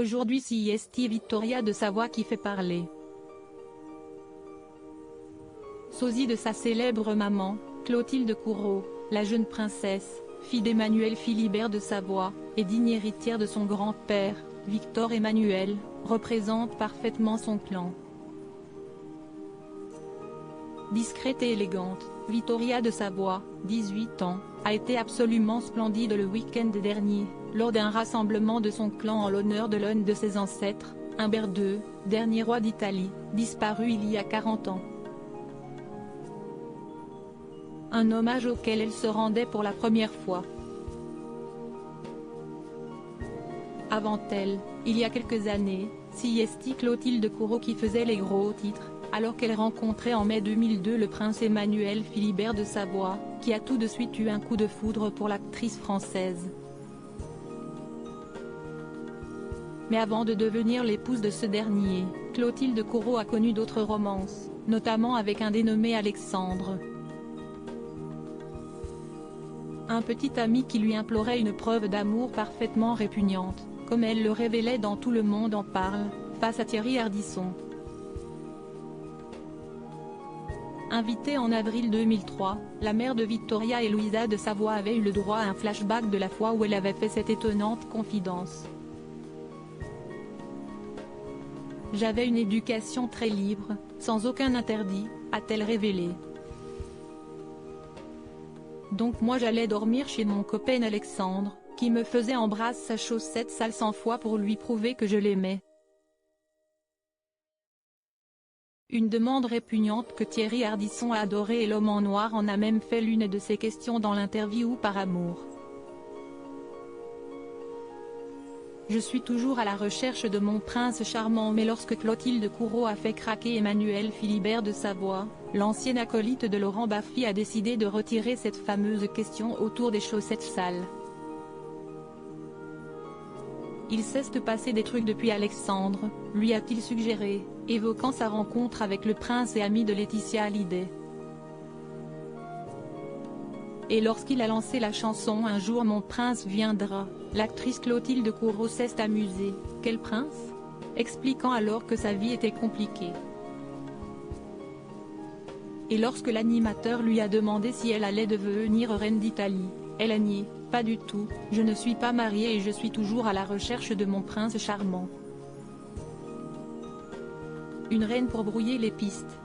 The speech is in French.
Aujourd'hui c'est Vittoria de Savoie qui fait parler. Sosie de sa célèbre maman, Clotilde Courreau, la jeune princesse, fille d'Emmanuel Philibert de Savoie, et digne héritière de son grand-père, Victor Emmanuel, représente parfaitement son clan. Discrète et élégante, Vittoria de Savoie, 18 ans, a été absolument splendide le week-end dernier, lors d'un rassemblement de son clan en l'honneur de l'un de ses ancêtres, Humbert II, dernier roi d'Italie, disparu il y a 40 ans. Un hommage auquel elle se rendait pour la première fois. Avant elle, il y a quelques années, c'est Clotilde Courreau qui faisait les gros titres, alors qu'elle rencontrait en mai 2002 le prince Emmanuel Philibert de Savoie, qui a tout de suite eu un coup de foudre pour l'actrice française. Mais avant de devenir l'épouse de ce dernier, Clotilde Courreau a connu d'autres romances, notamment avec un dénommé Alexandre. Un petit ami qui lui implorait une preuve d'amour parfaitement répugnante, comme elle le révélait dans Tout le monde en parle, face à Thierry Ardisson. Invitée en avril 2003, la mère de Vittoria et Louisa de Savoie avait eu le droit à un flashback de la fois où elle avait fait cette étonnante confidence. « J'avais une éducation très libre, sans aucun interdit », a-t-elle révélé. Donc moi j'allais dormir chez mon copain Alexandre, qui me faisait embrasser sa chaussette sale 100 fois pour lui prouver que je l'aimais. Une demande répugnante que Thierry Ardisson a adorée et l'homme en noir en a même fait l'une de ses questions dans l'interview Par amour. Je suis toujours à la recherche de mon prince charmant, mais lorsque Clotilde Courreau a fait craquer Emmanuel Philibert de Savoie, l'ancien acolyte de Laurent Baffy a décidé de retirer cette fameuse question autour des chaussettes sales. Il cesse de passer des trucs depuis Alexandre, lui a-t-il suggéré, évoquant sa rencontre avec le prince et ami de Laetitia Hallyday. Et lorsqu'il a lancé la chanson Un jour mon prince viendra, l'actrice Clotilde Courreau s'est amusée. Quel prince? Expliquant alors que sa vie était compliquée. Et lorsque l'animateur lui a demandé si elle allait devenir reine d'Italie, elle a nié, pas du tout, je ne suis pas mariée et je suis toujours à la recherche de mon prince charmant. Une reine pour brouiller les pistes.